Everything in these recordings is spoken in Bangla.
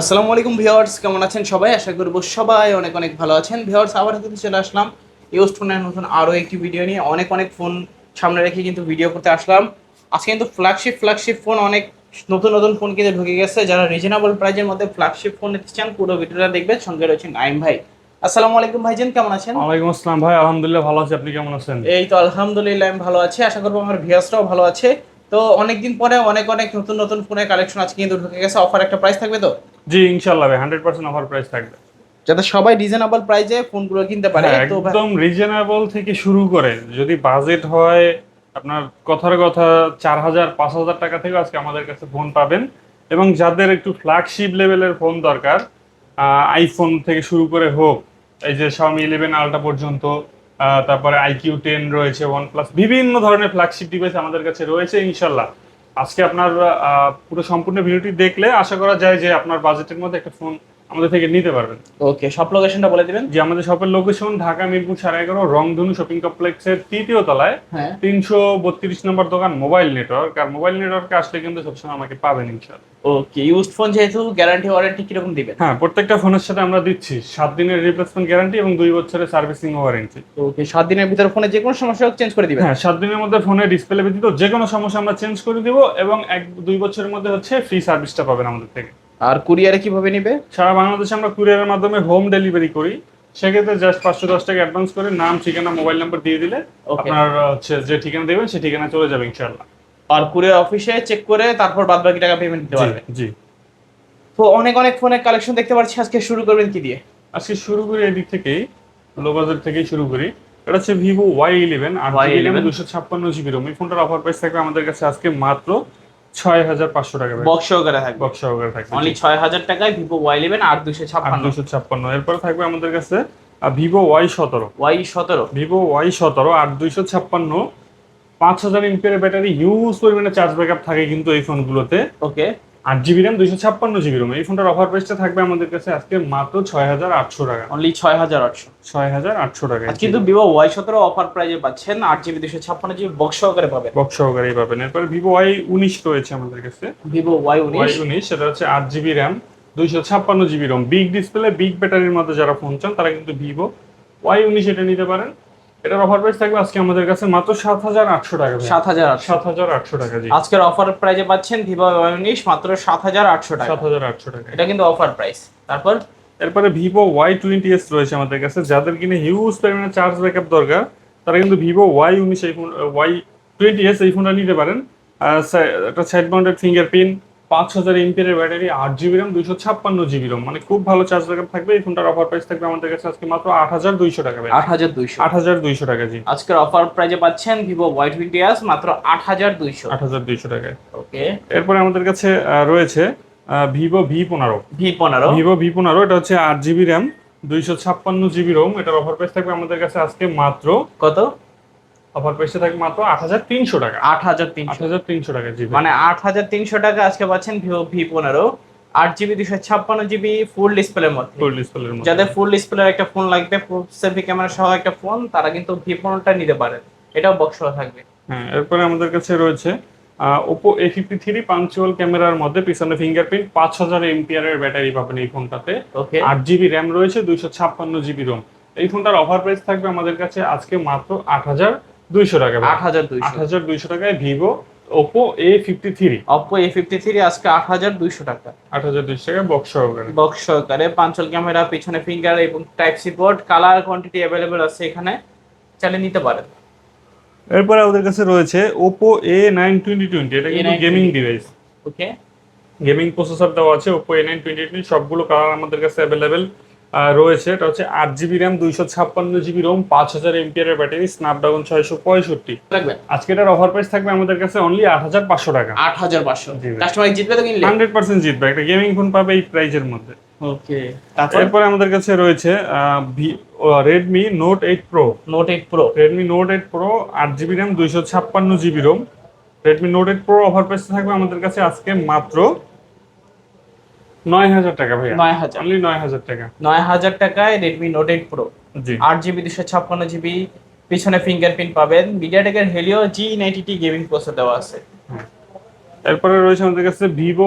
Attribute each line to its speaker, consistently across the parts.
Speaker 1: আসসালামু আলাইকুম ভিউয়ার্স, কেমন আছেন সবাই? আশা করব সবাই অনেক অনেক ভালো আছেন। ভিউয়ার্স, আবার কিন্তু চলে আসলাম ইউজড ফোনের নতুন আরও একটি ভিডিও নিয়ে। অনেক ফোন সামনে রেখে কিন্তু ভিডিও করতে আসলাম। আজকে কিন্তু ফ্ল্যাগশিপ ফোন, অনেক নতুন নতুন ফোন কিন্তু ঢুকে গেছে। যারা রিজনেবল প্রাইজের মধ্যে ফ্ল্যাগশিপ ফোন নিতে চান, পুরো ভিডিওটা দেখবেন। সঙ্গে রয়েছেন নাইম ভাই। আসসালামু আলাইকুম ভাইজান, কেমন আছেন?
Speaker 2: ওয়ালাইকুম আসসালাম ভাই, আলহামদুলিল্লাহ ভালো আছি। আপনি কেমন আছেন?
Speaker 1: এই তো আলহামদুলিল্লাহ, আমি ভালো আছি। আশা করবো আমার ভিউয়ার্সরাও ভালো আছে। তো অনেকদিন পরে অনেক নতুন নতুন ফোনের কালেকশন আজকে কিন্তু ঢুকে গেছে। অফার একটা প্রাইস থাকবে তো?
Speaker 2: জি ইনশাআল্লাহ ভাই, 100% অফার প্রাইস থাকবে।
Speaker 1: যাতে সবাই রিজনেবল প্রাইসে ফোনগুলো কিনতে পারে।
Speaker 2: হ্যাঁ,
Speaker 1: তো
Speaker 2: একদম রিজনেবল থেকে শুরু করে যদি বাজেট হয় আপনার কথার কথা 4,000 5,000 টাকা থেকে আজকে আমাদের কাছে ফোন পাবেন। এবং যাদের একটু ফ্ল্যাগশিপ লেভেলের ফোন দরকার, আইফোন থেকে শুরু করে হোক, এই যে Xiaomi 11 আলট্রা পর্যন্ত, তারপরে IQ10 রয়েছে, OnePlus, বিভিন্ন ধরনের ফ্ল্যাগশিপ ডিভাইস আমাদের কাছে রয়েছে ইনশাল্লাহ। আজকে আপনার পুরো সম্পূর্ণ ভিডিওটি দেখলে আশা করা যায় যে আপনার বাজেটের মধ্যে একটা ফোন আমাদের থেকে নিতে পারবেন।
Speaker 1: ওকে, সব লোকেশনটা বলে দিবেন।
Speaker 2: যে আমাদের শপের লোকেশন ঢাকা মিরপুর 11.5 রংধনু শপিং কমপ্লেক্সের 3য় তলায়,
Speaker 1: হ্যাঁ।
Speaker 2: 332 নম্বর দোকান মোবাইল নেটওয়ার্ক। আর মোবাইল নেটওয়ার্কে আসলে কিন্তু সবসময় আমাকে পাবেন ইনশাআল্লাহ।
Speaker 1: ওকে, ইউজড ফোন যেহেতু গ্যারান্টি ওয়ারেন্টি কিরকম দিবেন?
Speaker 2: হ্যাঁ, প্রত্যেকটা ফোনের সাথে আমরা দিচ্ছি 7 দিনের রিপ্লেসমেন্ট গ্যারান্টি এবং 2 বছরের সার্ভিসিং ওয়ারেন্টি।
Speaker 1: ওকে, 7 দিনের ভিতরে ফোনে যে কোনো সমস্যা হোক চেঞ্জ করে দিবেন?
Speaker 2: হ্যাঁ, 7 দিনের মধ্যে ফোনের ডিসপ্লে ব্যতীত যে কোনো সমস্যা আমরা চেঞ্জ করে দিব এবং 1-2 বছরের মধ্যে ফ্রি সার্ভিসটা পাবেন আমাদের থেকে।
Speaker 1: আর কুরিয়ারে কিভাবে নিবে?
Speaker 2: সারা বাংলাদেশে আমরা কুরিয়ারের মাধ্যমে হোম ডেলিভারি করি। সেক্ষেত্রে জাস্ট 510 টাকা অ্যাডভান্স করে নাম, ঠিকানা, মোবাইল নাম্বার দিয়ে দিলে
Speaker 1: ওকে।
Speaker 2: আপনার যে ঠিকানা দেবেন সেই ঠিকানা চলে যাবে ইনশাআল্লাহ।
Speaker 1: আর কুরিয়ার অফিসে চেক করে তারপর বাদ বাকি টাকা পেমেন্ট দিতে
Speaker 2: জি
Speaker 1: পারবে।
Speaker 2: জি।
Speaker 1: তো অনেক ফোনের কালেকশন দেখতে পাচ্ছি। আজকে শুরু করবেন কি দিয়ে?
Speaker 2: আজকে শুরু করি এদিক থেকেই, লো বাজেট থেকেই শুরু করি। এটা হচ্ছে Vivo Y11 8GB RAM, 256GB ROM। এই ফোনটার অফার প্রাইস থাকবে আমাদের কাছে আজকে মাত্র 6,500 টাকা।
Speaker 1: বক্স সহকারে থাকবে।
Speaker 2: বক্স সহকারে থাকবে
Speaker 1: অনলি 6,000 টাকায় ভিভো Y11 আর 256।
Speaker 2: 256। এরপর থাকবে আমাদের কাছে Vivo Y17।
Speaker 1: Y17।
Speaker 2: Vivo Y17 256, 5,000 MPR battery, huge পরিমাণে চার্জ ব্যাকআপ থাকে কিন্তু এই ফোনগুলোতে।
Speaker 1: ওকে।
Speaker 2: 8GB RAM, 256GB ROM। এই ফোনটার অফার প্রাইসটা থাকবে আমাদের কাছে আজকে মাত্র 6,800 টাকা।
Speaker 1: অনলি 6,800।
Speaker 2: 6,800 টাকা।
Speaker 1: আজ কিন্তু ভিভো Y17 অফার প্রাইজে পাচ্ছেন। 8GB 256GB বক্স সহকারে পাবেন।
Speaker 2: বক্স সহকারেই পাবেন। এরপর ভিভো Y19 রয়েছে আমাদের কাছে।
Speaker 1: Vivo Y19।
Speaker 2: সেটা হচ্ছে 8GB RAM, 256GB ROM, big display, big ব্যাটারির মধ্যে যারা ফোন চান তারা কিন্তু ভিভো Y19 এটা নিতে পারেন। এটার অফার প্রাইস থাকবে আজকে আমাদের কাছে মাত্র 7,800 টাকা।
Speaker 1: 7,800।
Speaker 2: 7,800 টাকা। জি,
Speaker 1: আজকের অফার প্রাইজে পাচ্ছেন ভিভো Y19 মাত্র 7,800 টাকা।
Speaker 2: 7,800 টাকা।
Speaker 1: এটা কিন্তু অফার প্রাইস। তারপর
Speaker 2: এরপরে ভিভো Y20s রয়েছে আমাদের কাছে। যাদের কিনে হিউজ পরিমাণে চার্জ ব্যাকআপ দরকার তারা কিন্তু ভিভো Y19 এই ফোন, Y20s এই ফোনটা নিতে পারেন। একটা side mounted fingerprint, 5,000 MPR battery, 8GB RAM, 256GB ROM, মানে খুব ভালো চার্জ ব্যাকআপ থাকবে। এই ফোনটার অফার প্রাইস থাকবে আমাদের কাছে আজকে মাত্র 8,200 টাকা।
Speaker 1: 8,200।
Speaker 2: 8,200 টাকা। জি,
Speaker 1: আজকের অফার প্রাইজে পাচ্ছেন ভিভো Y20s মাত্র 8,200।
Speaker 2: 8,200 টাকায়।
Speaker 1: ওকে।
Speaker 2: এরপরে আমাদের কাছে রয়েছে Vivo V15।
Speaker 1: V15।
Speaker 2: Vivo V15 এটা হচ্ছে 8GB RAM, 256GB ROM। এটার অফার প্রাইস থাকবে আমাদের কাছে আজকে মাত্র
Speaker 1: কত?
Speaker 2: অফার প্রাইসে থাকবে মাত্র 8,300 টাকা।
Speaker 1: 8,300।
Speaker 2: 8,300 টাকা। জি,
Speaker 1: মানে 8,300 টাকা আজকে পাচ্ছেন ভিভো V15, 8GB 256GB ফুল ডিসপ্লের মধ্যে।
Speaker 2: ফুল ডিসপ্লের মধ্যে
Speaker 1: যাদের ফুল ডিসপ্লের একটা ফোন লাগবে, ফুল সেলফি ক্যামেরা সহ একটা ফোন, তারা কিন্তু V15টা নিতে পারেন। এটাও বক্স সহ থাকবে।
Speaker 2: হ্যাঁ, এরপরে আমাদের কাছে রয়েছে Oppo A53 পাঞ্চুয়াল ক্যামেরার মধ্যে, পিছনে ফিঙ্গারপ্রিন্ট, 5,000 এমপিআর এর ব্যাটারি পাবেন এই ফোনটাতে।
Speaker 1: ওকে।
Speaker 2: 8GB RAM রয়েছে, 256GB ROM। এই ফোনটার অফার প্রাইস থাকবে আমাদের কাছে আজকে মাত্র 8,200 টাকা।
Speaker 1: 8,200।
Speaker 2: 8,200 টাকায় Vivo Oppo A53।
Speaker 1: Oppo A53 আজকে 8,200 টাকা।
Speaker 2: 8,200 টাকা বক্স সহকারে।
Speaker 1: বক্স সহকারে, পাঞ্চল ক্যামেরা, পিছনে ফিঙ্গার এবং type C port, colour quantity available আছে এখানে, চাইলে নিতে পারেন।
Speaker 2: এরপরে আমাদের কাছে রয়েছে Oppo A9 এটা কিন্তু গেমিং ডিভাইস।
Speaker 1: ওকে।
Speaker 2: গেমিং প্রসেসর দেওয়া আছে Oppo A9 সবগুলো কালার আমাদের কাছে অ্যাভেলেবেল রয়েছে। এটা হচ্ছে 8GB RAM, 256GB ROM, 5,000 MPR এর ব্যাটারি, স্ন্যাপড্রাগন 665।
Speaker 1: রাখবেন।
Speaker 2: আজকে এটার অফার প্রাইস থাকবে আমাদের কাছে অনলি 8,500 টাকা।
Speaker 1: 8,500।
Speaker 2: জি ভাই।
Speaker 1: কাস্টমার জিতবে তো কিনলে?
Speaker 2: 100% জিতবে, একটা গেমিং ফোন পাবে এই প্রাইজের মধ্যে।
Speaker 1: ওকে।
Speaker 2: এরপরে আমাদের কাছে রয়েছে Redmi Note 8 Pro।
Speaker 1: Note 8 Pro।
Speaker 2: Redmi Note 8 Pro, 8GB RAM, 256GB ROM। Redmi Note 8 Pro offer price থাকবে আমাদের কাছে আজকে মাত্র 9,000 টাকা ভাইয়া।
Speaker 1: 9,000।
Speaker 2: অনলি 9,000 টাকা।
Speaker 1: 9,000 টাকায় Redmi Note 8 Pro।
Speaker 2: জি,
Speaker 1: 8GB 256GB, পিছনে ফিঙ্গারপ্রিন্ট পাবেন। মিডিয়াটেকের Helio G90T গেমিং প্রসেসর দেওয়া আছে।
Speaker 2: হ্যাঁ। এরপরে রয়েছে আমাদের কাছে Vivo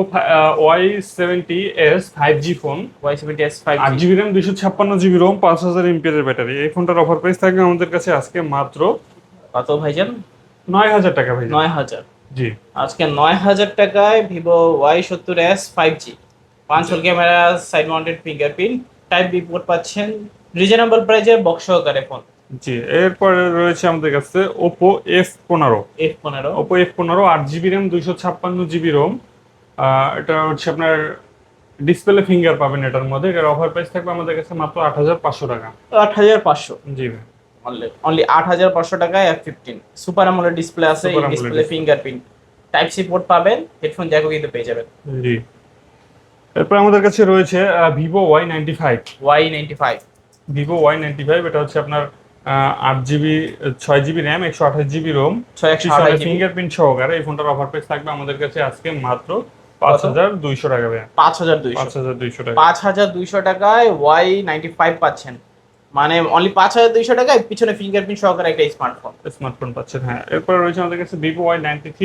Speaker 2: Y70s 5G phone,
Speaker 1: Y70s 5G
Speaker 2: 8 GB RAM, 256 GB ROM, 5000 এমপিএর ব্যাটারি। এই ফোনটার অফার প্রাইস থাকবে আমাদের কাছে আজকে মাত্র
Speaker 1: কত ভাইজান?
Speaker 2: 9000 টাকা ভাই।
Speaker 1: 9000।
Speaker 2: জি,
Speaker 1: আজকে 9000 টাকায় Vivo Y70s 5G, 5 hole camera, side mounted fingerprint, type B port পাচ্ছেন, রিজনেবল প্রাইসে বক্স সহকারে ফোন।
Speaker 2: জি। এরপরে রয়েছে আমাদের কাছে Oppo F15,
Speaker 1: F15
Speaker 2: Oppo F15 8 GB RAM, 256 GB ROM. এটা হচ্ছে আপনার ডিসপ্লে ফিঙ্গার পাবেন এটার মধ্যে। এটার অফার প্রাইস থাকবে আমাদের কাছে মাত্র 8500 টাকা।
Speaker 1: 8500।
Speaker 2: জি ভাই।
Speaker 1: অনলি 8500 টাকায় F15 সুপার অ্যামোলেড ডিসপ্লে আছে,
Speaker 2: Super AMOLED
Speaker 1: display
Speaker 2: display।
Speaker 1: Fingerprint, type C port পাবেন, হেডফোন জ্যাকও কিন্তু পেয়ে যাবেন।
Speaker 2: জি। এরপর আমাদের কাছে রয়েছে Vivo Y95,
Speaker 1: Y95
Speaker 2: Vivo Y95। এটা হচ্ছে আপনার 8 GB 6 GB RAM, 128 GB ROM,
Speaker 1: 128 GB,
Speaker 2: fingerprint সহকারে। এই ফোনটার অফার প্রাইস থাকবে আমাদের কাছে আজকে মাত্র 5200 টাকা ভাই।
Speaker 1: 5200।
Speaker 2: 5200 টাকা।
Speaker 1: 5200 টাকায় Y95 পাচ্ছেন, মানে অনলি 5200 টাকায় পিছনে ফিঙ্গারপ্রিন্ট সহকারে একটা স্মার্টফোন।
Speaker 2: স্মার্টফোন পাচ্ছেন, হ্যাঁ। এরপরে রয়েছে আমাদের কাছে ভিভো Y93,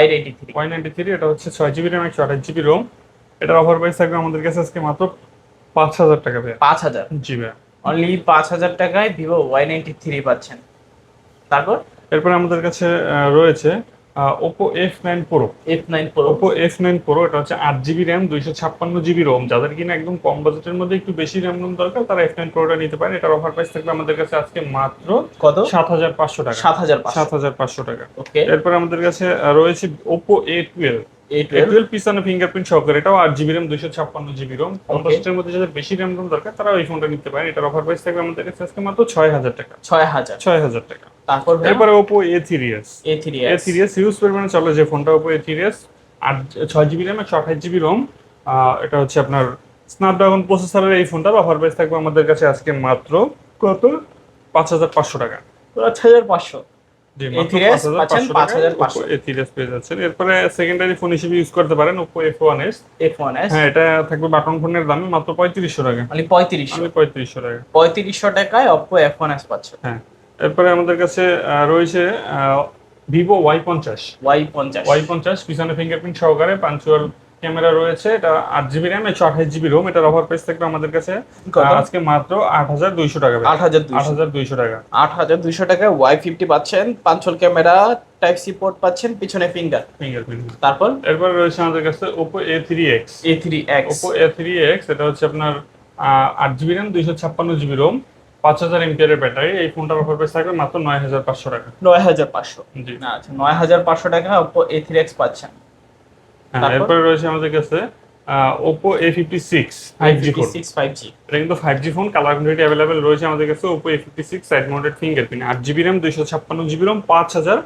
Speaker 1: Y83
Speaker 2: Y93। এটা হচ্ছে 6 GB র্যাম, 128 GB রোম। এটার অফার প্রাইস থাকবে আমাদের কাছে আজকে মাত্র 5000 টাকা ভাই।
Speaker 1: 5000,
Speaker 2: জি ভাই।
Speaker 1: অনলি 5000 টাকায় ভিভো Y93 পাচ্ছেন। তারপর
Speaker 2: এরপর আমাদের কাছে রয়েছে Oppo F9 Pro,
Speaker 1: F9 Pro,
Speaker 2: Oppo F9 Pro। এটা হচ্ছে 8 GB র্যাম, 256 GB রোম। যাদের কিনা একদম কম বাজেটের মধ্যে একটু বেশি র্যাম রোম দরকার, তারা F9 Proটা নিতে পারেন। এটার অফার প্রাইস থাকবে আমাদের কাছে আজকে মাত্র
Speaker 1: কত?
Speaker 2: 7500 টাকা।
Speaker 1: 7500।
Speaker 2: 7500 টাকা।
Speaker 1: ওকে।
Speaker 2: এরপর আমাদের কাছে রয়েছে Oppo A12,
Speaker 1: A12
Speaker 2: A12 পিছনে ফিঙ্গারপ্রিন্ট সহকারে। এটাও 8 GB র্যাম, 256 GB রোম। কম
Speaker 1: Okay.
Speaker 2: বাজেটের মধ্যে যাদের বেশি র্যাম রোম দরকার, তারা এই ফোনটা নিতে পারেন। এটার অফার প্রাইস থাকবে আমাদের কাছে আজকে মাত্র 6000 টাকা।
Speaker 1: 6000।
Speaker 2: 6000 টাকা।
Speaker 1: তারপর
Speaker 2: এরপরে Oppo A3s,
Speaker 1: A3s,
Speaker 2: A3s use পরিমাণে চলে যে ফোনটা Oppo A3s 6 GB RAM, 128 GB ROM. এটা হচ্ছে আপনার স্ন্যাপড্রাগন প্রসেসরের এই ফোনটার অফার প্রাইস থাকবে আমাদের কাছে আজকে মাত্র কত? 5500 টাকা।
Speaker 1: 6500।
Speaker 2: জি, মাত্র
Speaker 1: A3s পাচ্ছেন
Speaker 2: 5500 টাকায়
Speaker 1: 5500।
Speaker 2: Oppo A3s পেয়ে যাচ্ছেন। এরপরে সেকেন্ডারি ফোন হিসেবে ইউজ করতে পারেন Oppo F1s।
Speaker 1: F1s
Speaker 2: হ্যাঁ, এটা থাকবে বাটন ফোনের দামে মাত্র 3500 টাকা।
Speaker 1: অনলি 3500।
Speaker 2: আমি 3500 টাকা।
Speaker 1: 3500 টাকায় Oppo F1s পাচ্ছেন।
Speaker 2: হ্যাঁ। এরপরে আমাদের কাছে রয়েছে Vivo Y50,
Speaker 1: Y50,
Speaker 2: Y50 পিছনে ফিঙ্গারপ্রিন্ট সহকারে, পাঞ্চুয়াল ক্যামেরা রয়েছে। এটা 8 GB র্যাম, 128 GB রোম। এটার অফার প্রাইস থাকবে আমাদের কাছে
Speaker 1: কত?
Speaker 2: আজকে মাত্র 8200 টাকা।
Speaker 1: 8200।
Speaker 2: 8200 টাকা।
Speaker 1: 8200 টাকায় Y50 পাচ্ছেন, 5 hole camera, type C port পাচ্ছেন, পিছনে
Speaker 2: ফিঙ্গারপ্রিন্ট।
Speaker 1: তারপর
Speaker 2: এরপর রয়েছে আমাদের কাছে Oppo A3x,
Speaker 1: A3x,
Speaker 2: Oppo A3x। এটা হচ্ছে আপনার 8 GB RAM, 256 GB ROM, 5000 MPR battery. এই ফোনটার অফার প্রাইস থাকবে মাত্র 9500 টাকা।
Speaker 1: 9500।
Speaker 2: জি।
Speaker 1: আচ্ছা, 9500 টাকায় Oppo A3x পাচ্ছেন।
Speaker 2: হ্যাঁ।
Speaker 1: তারপর?
Speaker 2: এরপরে রয়েছে আমাদের কাছে Oppo A56 5G phone.
Speaker 1: A56 5G,
Speaker 2: এটা কিন্তু 5G phone, colour quantity available রয়েছে আমাদের কাছে। Oppo A56 side mounted fingerprint, 8 GB RAM, 256 GB ROM, 5000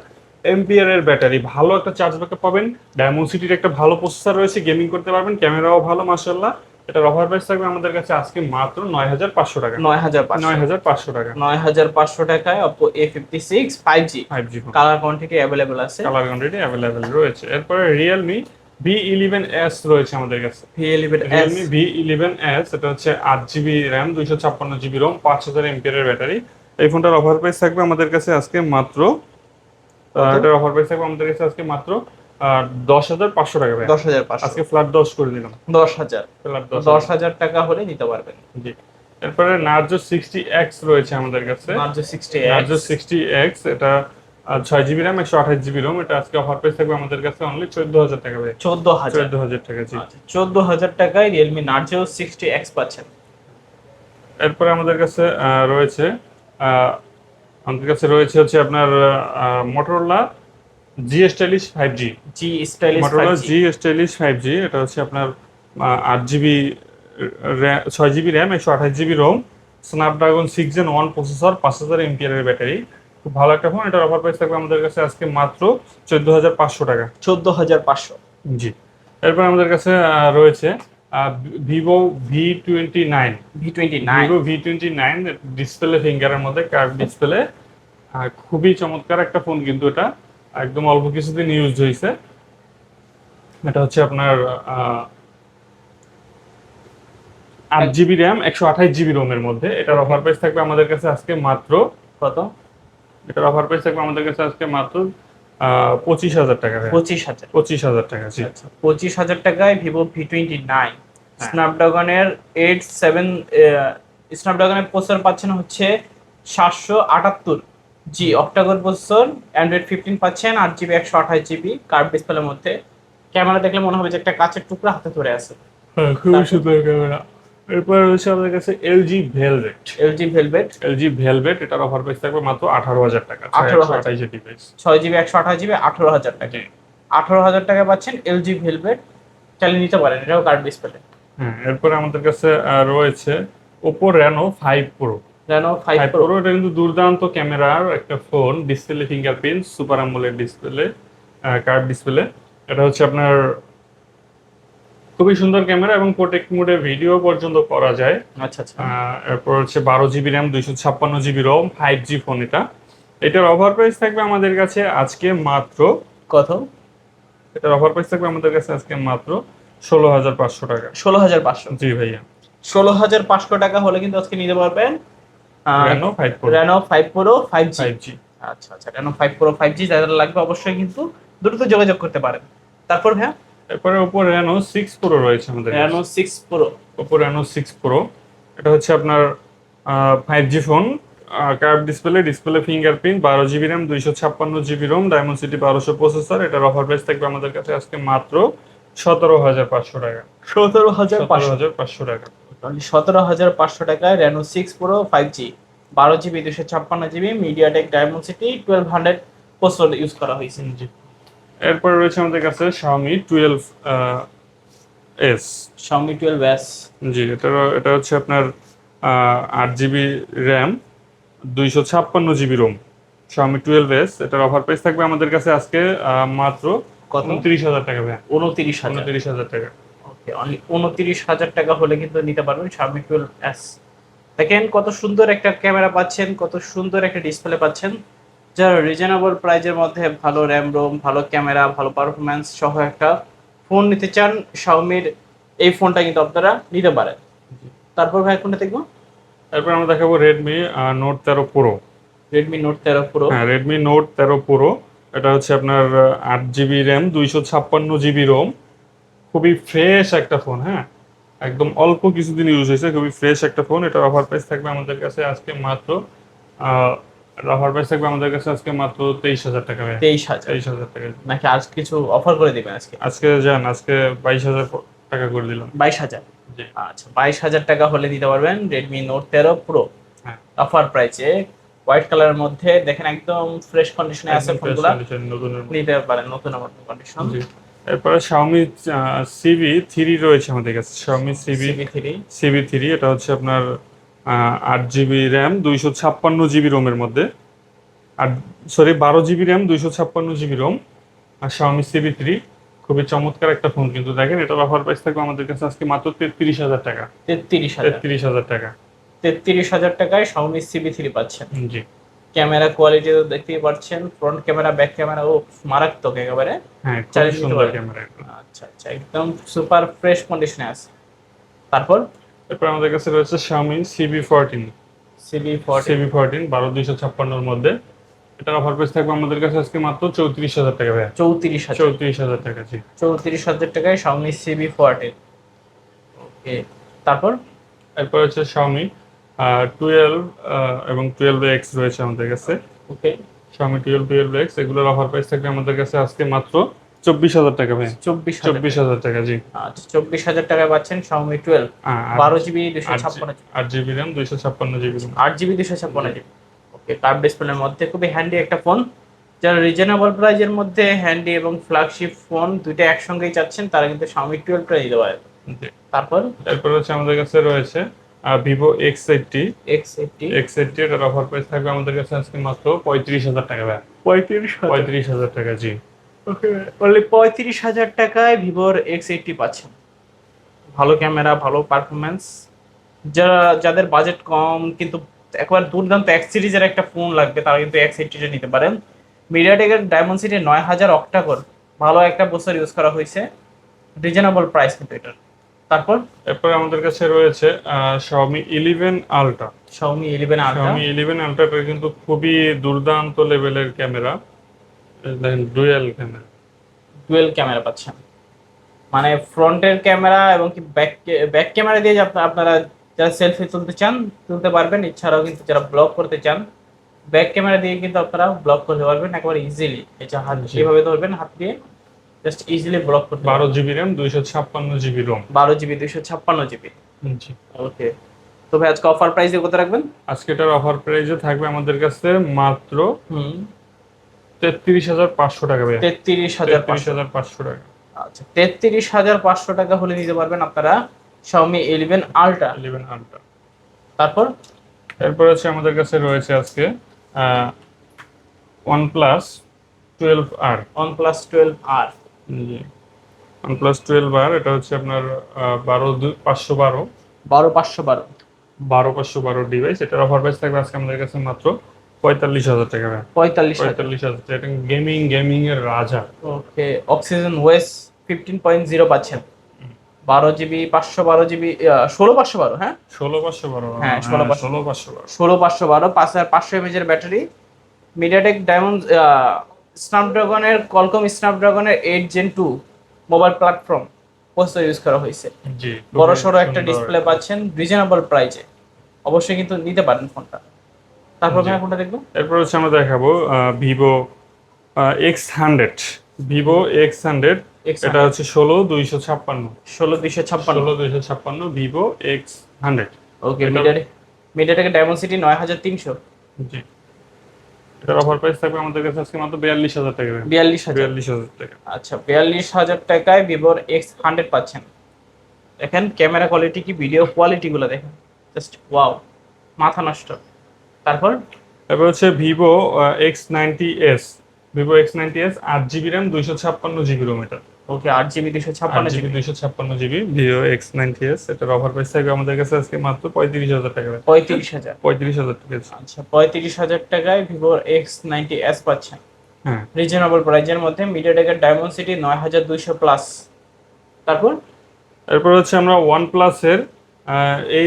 Speaker 2: MPR এর ব্যাটারি। ভালো একটা চার্জ ব্যাকআপ পাবেন। ডায়মন্ড একটা ভালো প্রসেসর রয়েছে, গেমিং করতে পারবেন। ক্যামেরাও ভালো মাশাআল্লাহ। এটার অফার প্রাইস থাকবে আমাদের কাছে আজকে মাত্র 9500 টাকা।
Speaker 1: 9500।
Speaker 2: 9500 টাকা।
Speaker 1: 9500 টাকায় Oppo A56 5G,
Speaker 2: 5G phone,
Speaker 1: colour quantity available আছে।
Speaker 2: কালার কোয়ান্টিটি অ্যাভেলেবেল রয়েছে। এরপরে Realme V11s রয়েছে আমাদের কাছে।
Speaker 1: V11s,
Speaker 2: Realme V11s। এটা হচ্ছে 8 GB RAM, 256 GB ROM, 5000 MPR এর ব্যাটারি। এই ফোনটার অফার প্রাইস থাকবে আমাদের কাছে আজকে মাত্র এটার অফার প্রাইস থাকবে আমাদের কাছে আজকে মাত্র 10500 টাকা ভাই।
Speaker 1: 10500।
Speaker 2: আজকে ফ্ল্যাট 10 করে দিলাম।
Speaker 1: 10000,
Speaker 2: ফ্ল্যাট
Speaker 1: 10000 টাকা হলে নিতে পারবেন।
Speaker 2: জি। এরপরে Narzo 60X রয়েছে আমাদের কাছে।
Speaker 1: Narzo 60X,
Speaker 2: Narzo 60X। এটা 6 GB র্যাম, 128 GB রোম। এটা আজকে অফার প্রাইস থাকবে আমাদের কাছে অনলি 14000 টাকা ভাই।
Speaker 1: 14000।
Speaker 2: 14000 টাকা। জি।
Speaker 1: আচ্ছা, 14000 টাকায় Realme Narzo 60X পাচ্ছেন।
Speaker 2: এরপরে আমাদের কাছে রয়েছে হচ্ছে আপনার Motorola G Stylish 5G,
Speaker 1: G Stylish
Speaker 2: Motorola
Speaker 1: 5G,
Speaker 2: G Stylish 5G। এটা হচ্ছে আপনার 8 GB 6 GB RAM, 128 GB ROM, Snapdragon 6 Gen 1 processor, 5000 MPR এর ব্যাটারি। খুব ভালো একটা ফোন। এটার অফার প্রাইস থাকবে আমাদের কাছে আজকে মাত্র 14500 টাকা।
Speaker 1: 14500।
Speaker 2: জি। এরপর আমাদের কাছে রয়েছে Vivo V29,
Speaker 1: V29,
Speaker 2: Vivo V29 display ফিঙ্গারের মধ্যে কার্ভ ডিসপ্লে। খুবই চমৎকার একটা ফোন, কিন্তু এটা একদম অল্প কিছুদিন ইউজ হয়েছে। এটা হচ্ছে আপনার 8 GB র্যাম, 128 GB রোমের মধ্যে। এটার অফার প্রাইস থাকবে আমাদের কাছে আজকে মাত্র
Speaker 1: কত?
Speaker 2: এটার অফার প্রাইস থাকবে আমাদের কাছে আজকে মাত্র 25,000 টাকা ভাইয়া।
Speaker 1: 25,000।
Speaker 2: 25,000 টাকা, জি।
Speaker 1: আচ্ছা, 25,000 টাকায় ভিভো V29
Speaker 2: হ্যাঁ।
Speaker 1: স্ন্যাপড্রাগনের 87 স্ন্যাপড্রাগনের প্রসেসর পাচ্ছেন হচ্ছে 778 জি অক্টাকোর প্রসেসর, অ্যান্ড্রয়েড 15 পাচ্ছেন, 8 জিবি 128 জিবি কার্ভ ডিসপ্লের মধ্যে। ক্যামেরা দেখলে মনে হবে যে একটা কাচের টুকরা হাতে ধরে আছে।
Speaker 2: হ্যাঁ, খুবই সুন্দর ক্যামেরা। এরপর রয়েছে আমাদের কাছে LG velvet.
Speaker 1: LG velvet
Speaker 2: LG velvet, এটার অফার প্রাইস থাকবে মাত্র 18,000 টাকা।
Speaker 1: 18,000
Speaker 2: ডিভাইস।
Speaker 1: 6 জিবি 128 জিবি 18,000 টাকা।
Speaker 2: জি।
Speaker 1: 18,000 টাকা পাচ্ছেন এলজি ভেলভেট, চালিয়ে নিতে পারেন, এটাও কার্ভ ডিসপ্লে।
Speaker 2: হ্যাঁ, এরপরে আমাদের কাছে রয়েছে Oppo Reno 5 Pro।
Speaker 1: Reno 5
Speaker 2: 5
Speaker 1: Pro.
Speaker 2: Pro এটা কিন্তু দুর্দান্ত ক্যামেরার একটা phone, display fingerprint, super AMOLED display, curve display. এটা হচ্ছে আপনার খুবই সুন্দর ক্যামেরা এবং প্রোটেক্ট মোডে ভিডিও পর্যন্ত করা যায়।
Speaker 1: আচ্ছা আচ্ছা।
Speaker 2: এরপর হচ্ছে 12 GB RAM, 256 GB Rome, 5G phone এটা। এটার অফার প্রাইস থাকবে আমাদের কাছে আজকে মাত্র,
Speaker 1: কত?
Speaker 2: এটার অফার প্রাইস থাকবে আমাদের কাছে আজকে মাত্র 16,500 টাকা।
Speaker 1: 16,500।
Speaker 2: জি ভাইয়া।
Speaker 1: 16,500 টাকা হলে কিন্তু আজকে নিতে পারবেন
Speaker 2: Reno 5 Pro
Speaker 1: Reno 5 pro 5G।
Speaker 2: 5G।
Speaker 1: আচ্ছা আচ্ছা, রেনো 5 প্রো 5G যাদের লাগবে অবশ্যই কিন্তু দ্রুত যোগাযোগ করতে পারেন। তারপর ভাইয়া
Speaker 2: এরপরে Oppo Reno 6 Pro রয়েছে আমাদের কাছে।
Speaker 1: Reno 6 Pro.
Speaker 2: Oppo Reno 6 Pro এটা হচ্ছে আপনার 5G phone, curve display, display fingerprint, 12 GB RAM, 256 GB ROM, diamond 1200 processor. এটার অফার প্রাইস থাকবে আমাদের কাছে আজকে মাত্র 17,500 টাকা।
Speaker 1: 17,500
Speaker 2: টাকা।
Speaker 1: 17,500 টাকায় Reno 6 Pro 5G, 12 GB 256 GB MediaTek diamond 1200 processor use করা হয়েছে।
Speaker 2: জি। এরপরে রয়েছে আমাদের কাছে Xiaomi 12s।
Speaker 1: Xiaomi 12s।
Speaker 2: জি, এটা হচ্ছে আপনার 8 GB RAM, 256 GB Rome, Xiaomi 12s। এটার অফার প্রাইস থাকবে আমাদের কাছে আজকে মাত্র
Speaker 1: কত?
Speaker 2: 29,000 টাকা ভাই।
Speaker 1: 29,000।
Speaker 2: 29,000 টাকা।
Speaker 1: ওকে, অনলি 29,000 টাকা হলে কিন্তু নিতে পারবেন Xiaomi 12s। দেখেন কত সুন্দর একটা ক্যামেরা পাচ্ছেন, কত সুন্দর একটা ডিসপ্লে পাচ্ছেন, যারা রিজনেবল প্রাইজের মধ্যে ভালো র্যাম রোম, ভালো ক্যামেরা, ভালো পারফরম্যান্স সহ একটা ফোন নিতে চান, শাওমির এই ফোনটা কিন্তু আপনারা নিতে পারেন। তারপর ভাই কোনটা দেখবো?
Speaker 2: এরপর আমরা দেখাবো Redmi Note 13 Pro।
Speaker 1: Redmi note 13 pro.
Speaker 2: হ্যাঁ, Redmi Note 13 Pro এটা হচ্ছে আপনার 8 জিবি র্যাম, 256 জিবি রোম, খুবই ফ্রেশ একটা ফোন। হ্যাঁ, একদম অল্প কিছুদিন ইউজ হয়েছে, খুবই ফ্রেশ একটা ফোন। এটার অফার প্রাইস থাকবে আমাদের কাছে আজকে মাত্র আহ, অফার প্রাইস থাকবে আমাদের কাছে আজকে মাত্র 23,000 টাকা ভাই।
Speaker 1: 23,000
Speaker 2: 23,000 টাকা।
Speaker 1: নাকি আজ কিছু অফার করে দিবেন আজকে?
Speaker 2: আজকে 22,000 টাকা করে দিলাম।
Speaker 1: 22,000।
Speaker 2: জি।
Speaker 1: আচ্ছা, 22,000 টাকা হলে নিতে পারবেন রেডমি নোট 13 প্রো
Speaker 2: হ্যাঁ,
Speaker 1: অফার প্রাইসে, হোয়াইট কালারের মধ্যে। দেখেন একদম ফ্রেশ কন্ডিশনে আছে
Speaker 2: একদম fresh
Speaker 1: ফোনগুলো,
Speaker 2: condition, নতুনের মতো।
Speaker 1: নিতে পারেন নতুন কন্ডিশন।
Speaker 2: জি। এরপরে Xiaomi CV3 রয়েছে আমাদের কাছে। Xiaomi
Speaker 1: CV3।
Speaker 2: CV3 এটা হচ্ছে আপনার 8 জিবি র্যাম, 256 জিবি রোমের মধ্যে। আর 12 জিবি র্যাম, 256 জিবি রোম, আর Xiaomi CV3 খুবই চমৎকার একটা ফোন। কিন্তু দেখেন এটার অফার প্রাইস থাকবে আমাদের কাছে আজকে মাত্র 33,000 টাকা।
Speaker 1: 33,000।
Speaker 2: 33,000 টাকা।
Speaker 1: 33,000 টাকায় Xiaomi CV3 পাচ্ছেন।
Speaker 2: জি।
Speaker 1: ক্যামেরা কোয়ালিটি তো দেখতেই পাচ্ছেন, ফ্রন্ট ক্যামেরা, ব্যাক ক্যামেরা ও মারাত্মক একেবারে।
Speaker 2: হ্যাঁ, খুব
Speaker 1: চালিয়ে নিতে
Speaker 2: সুন্দর
Speaker 1: পারেন।
Speaker 2: ক্যামেরা।
Speaker 1: আচ্ছা আচ্ছা, একদম সুপার ফ্রেশ কন্ডিশনে আছে। তারপর
Speaker 2: এরপর আমাদের কাছে রয়েছে Xiaomi CB14।
Speaker 1: CV40।
Speaker 2: CB14 12,256 এর মধ্যে। এটার অফার প্রাইস থাকবে আমাদের কাছে আজকে মাত্র 34,000 টাকা ভাই।
Speaker 1: 34,000।
Speaker 2: 34,000 টাকা, জি।
Speaker 1: 34,000 টাকায় Xiaomi CV40। ওকে, তারপর
Speaker 2: এরপর হচ্ছে Xiaomi 12 এবং 12X রয়েছে আমাদের কাছে।
Speaker 1: ওকে,
Speaker 2: Xiaomi 12x এগুলোর অফার প্রাইস থাকবে আমাদের কাছে আজকে মাত্র 24,000 টাকা ভাই।
Speaker 1: 24,000।
Speaker 2: 24,000 টাকা, জি।
Speaker 1: আচ্ছা, 24,000 টাকায় পাচ্ছেন Xiaomi 12, 12 GB 256।
Speaker 2: 8 GB RAM, 256 GB ROM.
Speaker 1: 8 GB 256 GB. Okay, curve ডিসপ্লের মধ্যে খুবই হ্যান্ডি একটা ফোন। যারা রিজনেবল প্রাইজের মধ্যে হ্যান্ডি এবং ফ্ল্যাগশিপ ফোন দুইটা একসঙ্গেই চাচ্ছেন, তারা কিন্তু Xiaomi 12টা নিতে পারেন।
Speaker 2: জি।
Speaker 1: তারপর
Speaker 2: এরপর হচ্ছে আমাদের কাছে রয়েছে Vivo X80।
Speaker 1: X80।
Speaker 2: এটার অফার প্রাইস থাকবে আমাদের কাছে আজকে মাত্র 35,000 টাকা ভাই।
Speaker 1: 35,000।
Speaker 2: 35,000 টাকা, জি।
Speaker 1: ওকে, অনলি 35,000 টাকায় ভিভোর X80 পাচ্ছেন। ভালো ক্যামেরা, ভালো পারফরম্যান্স। যাদের বাজেট কম কিন্তু একবার দুর্দান্ত এক্স সিরিজের একটা ফোন লাগবে, তারা কিন্তু X80টা নিতে পারেন। মিডিয়াটেকের ডায়মন্ড 9,000 অক্টাকোর ভালো একটা প্রসেসর ইউজ করা হয়েছে, রিজনেবল প্রাইস কিন্তু এটার। তারপর
Speaker 2: এরপর আমাদের কাছে রয়েছে Xiaomi 11 Ultra।
Speaker 1: Xiaomi 11 Ultra।
Speaker 2: Xiaomi 11 Ultra কিন্তু খুবই দুর্দান্ত লেভেলের ক্যামেরা। দেখেন ডুয়েল ক্যামেরা।
Speaker 1: ডুয়েল ক্যামেরা পাচ্ছেন, মানে ফ্রন্টের ক্যামেরা এবং কি ব্যাক ক্যামেরা দিয়ে যে আপনারা যারা সেলফি তুলতে চান তুলতে পারবেন, এছাড়াও কিন্তু যারা ব্লগ করতে চান ব্যাক ক্যামেরা দিয়ে কিন্তু আপনারা ব্লগ করতে পারবেন একেবারে ইজিলি। এটা হাত
Speaker 2: জি।
Speaker 1: এভাবে ধরবেন, হাত দিয়ে জাস্ট ইজিলি ব্লগ করতে
Speaker 2: 12 GB RAM 256 GB ROM।
Speaker 1: 12 GB 256 GB।
Speaker 2: জি।
Speaker 1: ওকে, তো ভাই আজকে অফার প্রাইসে কত রাখবেন?
Speaker 2: আজকে এটার অফার প্রাইসে থাকবে আমাদের কাছে মাত্র
Speaker 1: হুম,
Speaker 2: 33,500 টাকা ভাই।
Speaker 1: 33,500।
Speaker 2: 33,500 টাকা।
Speaker 1: আচ্ছা, 33,500 টাকা হলে নিতে পারবেন আপনারা Xiaomi 11 Ultra।
Speaker 2: 11 আলট্রা।
Speaker 1: তারপর
Speaker 2: এরপর হচ্ছে আমাদের কাছে রয়েছে আজকে OnePlus 12R।
Speaker 1: OnePlus 12R।
Speaker 2: জি, OnePlus 12R এটা হচ্ছে আপনার 512
Speaker 1: 12,512।
Speaker 2: 512 ডিভাইস। এটার অফার প্রাইস থাকবে আজকে আমাদের কাছে মাত্র 45,000 টাকা ভাই।
Speaker 1: 45,000।
Speaker 2: 45,000 টাকা। এটা গেমিং এর রাজা।
Speaker 1: ওকে, অক্সিজেন ওয়েস 15.0 পাচ্ছেন, 12 GB 512 GB, 16,512। হ্যাঁ
Speaker 2: 16,512।
Speaker 1: হ্যাঁ, 16,512।
Speaker 2: 16,512।
Speaker 1: 16,512, 5,500 mAh এর ব্যাটারি, মিডিয়াটেক ডায়মন্ড স্ন্যাপড্রাগনের কলকম স্ন্যাপড্রাগনের 8 Gen 2 mobile platform processor use করা হয়েছে।
Speaker 2: জি,
Speaker 1: বড়
Speaker 2: খুবই
Speaker 1: সড়ো একটা
Speaker 2: সুন্দর।
Speaker 1: ডিসপ্লে পাচ্ছেন রিজনেবল প্রাইসে, অবশ্যই কিন্তু নিতে পারেন ফোনটা। তারপর
Speaker 2: জি।
Speaker 1: ভাই কোনটা দেখবো?
Speaker 2: এরপর হচ্ছে আমরা দেখাবো Vivo X100। Vivo X100
Speaker 1: X100।
Speaker 2: এটা হচ্ছে 16,256।
Speaker 1: 16,256।
Speaker 2: 16,256 ভিভো X100।
Speaker 1: ওকে,
Speaker 2: এটা-
Speaker 1: মিডিয়াটেকের ডায়মন্ড 9300।
Speaker 2: জি। এটার অফার প্রাইস থাকবে আমাদের কাছে আজকে মাত্র 42,000 টাকা।
Speaker 1: 42,000।
Speaker 2: 42,000 টাকা।
Speaker 1: আচ্ছা, 42,000 টাকায় ভিভোর X100 পাচ্ছেন। দেখেন ক্যামেরা কোয়ালিটি কি, ভিডিও কোয়ালিটি গুলো দেখেন, জাস্ট ওয়াও, মাথা নষ্ট। তারপর
Speaker 2: এবার হচ্ছে Vivo X90s। Vivo X90s 8 GB RAM 256 GB ROM। এটা
Speaker 1: ওকে, 8 GB
Speaker 2: 8
Speaker 1: 256
Speaker 2: GB
Speaker 1: GB
Speaker 2: 256 GB Vivo X90s। এটার অফার প্রাইস থাকবে আমাদের কাছে আজকে মাত্র 35,000 টাকা।
Speaker 1: 35,000।
Speaker 2: 35,000 টাকা।
Speaker 1: আচ্ছা, 35,000 টাকায় ভিভোর X90s পাচ্ছেন
Speaker 2: হ্যাঁ।
Speaker 1: রিজনেবল প্রাইজের মধ্যে, মিডিয়াটেকের ডায়মন্ড 9200 প্লাস। তারপর
Speaker 2: এরপর হচ্ছে আমরা OnePlus এর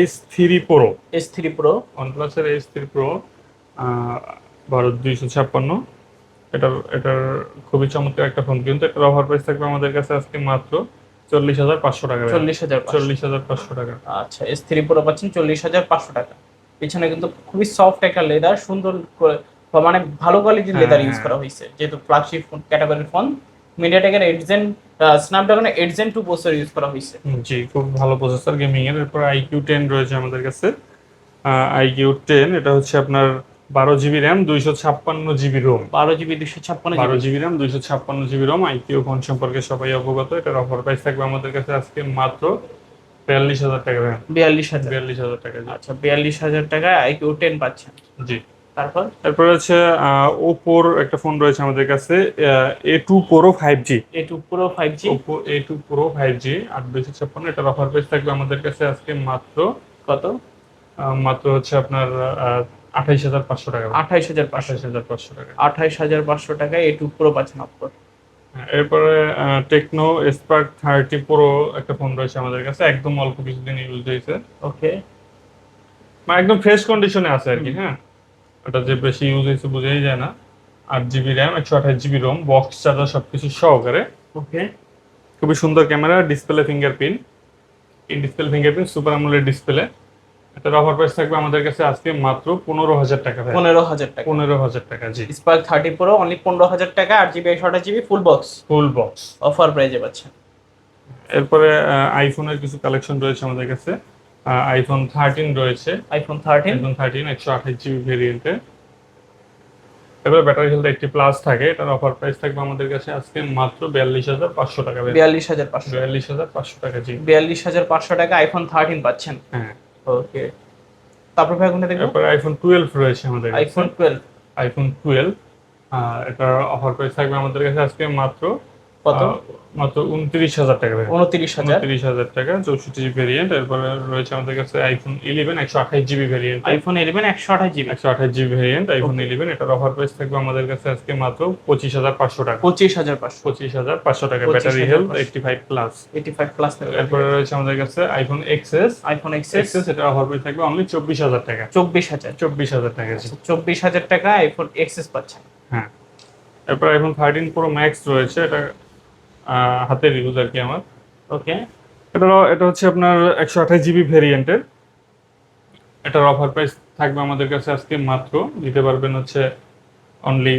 Speaker 2: H3 Pro।
Speaker 1: S3 Pro।
Speaker 2: OnePlus এর H3 Pro 12,256। এটার খুবই চমৎকার একটা ফোন, কিন্তু এটার অফার প্রাইস থাকবে আমাদের কাছে আজকে মাত্র 40,500 টাকা।
Speaker 1: 40,000।
Speaker 2: 40,500 টাকা।
Speaker 1: আচ্ছা, S3 Pro পাচ্ছেন 40,500 টাকা। পিছনে কিন্তু খুবই সফট একটা লেদার, সুন্দর করে মানে ভালো কোয়ালিটির লেদার ইউজ করা হয়েছে, যেহেতু ফ্ল্যাগশিপ ফোন ক্যাটাগরির ফোন। মিডিয়াটেকের 8 Gen স্ন্যাপড্রাগনের 8 Gen 2 প্রসেসর ইউজ করা হয়েছে।
Speaker 2: জি, খুব ভালো প্রসেসর গেমিং এর। এরপর IQ10 রয়েছে আমাদের কাছে। IQ10 এটা হচ্ছে আপনার 12 GB RAM 256 GB ROM।
Speaker 1: 12 GB 256
Speaker 2: 12
Speaker 1: GB.
Speaker 2: GB RAM 256 GB ROM। IQOO phone সম্পর্কে সবাই অবগত। এটার অফার প্রাইস থাকবে আমাদের কাছে আজকে মাত্র 42,000 টাকা।
Speaker 1: 42,000।
Speaker 2: 42,000 টাকা। জি।
Speaker 1: আচ্ছা, 42,000 টাকায় IQ10 পাচ্ছেন।
Speaker 2: জি।
Speaker 1: তারপর
Speaker 2: এরপর হচ্ছে ওপোর একটা ফোন রয়েছে আমাদের কাছে, A2 Pro 5G।
Speaker 1: A2 Pro 5G।
Speaker 2: Oppo A2 Pro 5G 8,256। এটার অফার প্রাইস থাকবে আমাদের কাছে আজকে মাত্র
Speaker 1: কত?
Speaker 2: মাত্র হচ্ছে আপনার 28,500 টাকা।
Speaker 1: 28,500।
Speaker 2: 28,500 টাকা।
Speaker 1: 28,500 টাকায় A2 Pro পাচ্ছেন অফার।
Speaker 2: এরপরে টেকনো স্পার্ক 30 প্রো একটা ফোন রয়েছে আমাদের কাছে, একদম অল্প কিছুদিন ইউজ হয়েছে,
Speaker 1: ওকে,
Speaker 2: মানে একদম ফ্রেশ কন্ডিশনে আছে আর কি। হ্যাঁ, ওটা যে বেশি ইউজ হয়েছে বোঝাই যায় না। 8 GB RAM 128 GB ROM, box charger সবকিছু সহকারে।
Speaker 1: ওকে,
Speaker 2: খুবই সুন্দর camera, display fingerprint, super AMOLED display. এটার অফার প্রাইস থাকবে আমাদের কাছে আজকে মাত্র 15,000 টাকা।
Speaker 1: 15,000 টাকা।
Speaker 2: 15,000 টাকা। জি।
Speaker 1: স্পার্ক 30 Pro অনলি 15,000 টাকা, 8 GB 128 GB full box
Speaker 2: full box
Speaker 1: offer প্রাইজে পাচ্ছেন।
Speaker 2: এরপরে আইফোনের কিছু কালেকশন রয়েছে আমাদের কাছে। আইফোন 13 রয়েছে।
Speaker 1: আইফোন 13।
Speaker 2: 128 GB ভেরিয়েন্টে। এবার ব্যাটারি হেলথ 80+ থাকে। এটার অফার প্রাইস থাকবে আমাদের কাছে আজকে মাত্র 42,500 টাকা।
Speaker 1: 42,500।
Speaker 2: 42,500 টাকা। জি।
Speaker 1: 42,500 টাকা আইফোন 13 পাচ্ছেন।
Speaker 2: হ্যাঁ।
Speaker 1: ওকে, তারপর ভাই কোনটা দেখবো?
Speaker 2: এরপরে আইফোন 12 রয়েছে আমাদের কাছে।
Speaker 1: আইফোন 12।
Speaker 2: আইফোন 12 এটার অফার প্রাইস থাকবে আমাদের কাছে আজকে মাত্র
Speaker 1: কত?
Speaker 2: মাত্র 29,000 টাকা।
Speaker 1: 29,000।
Speaker 2: 29,000 টাকা 64 GB ভেরিয়েন্ট। এরপরে রয়েছে আমাদের কাছে iPhone 11 128 GB variant.
Speaker 1: IPhone 11 128 GB।
Speaker 2: 128 GB variant iPhone 11। এটার অফার প্রাইস থাকবে আমাদের কাছে আজকে মাত্র 25,500 টাকা।
Speaker 1: 25,500।
Speaker 2: 25,500 টাকা। Battery health 85+।
Speaker 1: 85+
Speaker 2: এরপরে রয়েছে আমাদের কাছে আইফোন XS।
Speaker 1: IPhone XS।
Speaker 2: এটার অফার প্রাইস থাকবে অনলি 24,000 টাকা।
Speaker 1: 24,000।
Speaker 2: 24,000 টাকা। জি।
Speaker 1: 24,000 টাকা আইফোন XS পাচ্ছেন।
Speaker 2: হ্যাঁ। এরপর আইফোন 13 প্রো ম্যাক্স রয়েছে, এটা হাতের ইউজ আর কি আমার।
Speaker 1: ওকে।
Speaker 2: এটা হচ্ছে আপনার 128 জিবি ভেরিয়েন্টের। এটার অফার প্রাইস থাকবে আমাদের কাছে আজকে মাত্র দিতে পারবেন হচ্ছে অনলি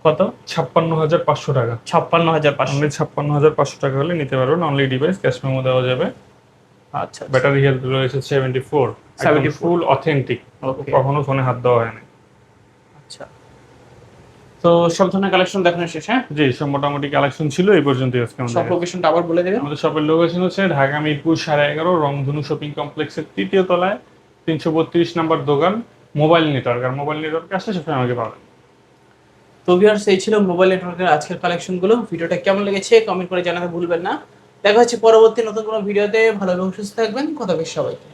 Speaker 1: কত?
Speaker 2: 56,500 টাকা।
Speaker 1: 56,500।
Speaker 2: অনলি 56,500 টাকা হলে নিতে পারবেন। অনলি ডিভাইস, ক্যাশ মেমো দেওয়া যাবে।
Speaker 1: আচ্ছা,
Speaker 2: ব্যাটারি হেলথ রয়েছে 74,
Speaker 1: 74
Speaker 2: ফুল অথেন্টিক,
Speaker 1: ওকে।
Speaker 2: কখনো ফোনে হাত দেওয়া হয় না।
Speaker 1: আচ্ছা, তো সব ধরনের কালেকশন দেখানো শেষ? হ্যাঁ,
Speaker 2: জি, সব মোটামুটি কালেকশন ছিল এই পর্যন্তই আজকে আমাদের
Speaker 1: সব
Speaker 2: কাছে।
Speaker 1: লোকেশনটা আবার বলে দেবেন।
Speaker 2: আমাদের শপের লোকেশন হচ্ছে ঢাকা মিরপুর 11.5 রংধনু শপিং কমপ্লেক্সের 3য় তলায় 332 নাম্বার দোকান, মোবাইল নেটওয়ার্ক। আর মোবাইল নেটওয়ার্ক আসলে সবসময় আমাকে পাবেন।
Speaker 1: তো ভিউয়ার্স, এই ছিল মোবাইল নেটওয়ার্কের আজকের কালেকশনগুলো। ভিডিওটা কেমন লেগেছে কমেন্ট করে জানাতে ভুলবেন না। দেখা হচ্ছে পরবর্তী নতুন কোনো ভিডিওতে। ভালো এবং সুস্থ থাকবেন। কথা বেশ সবাইকে।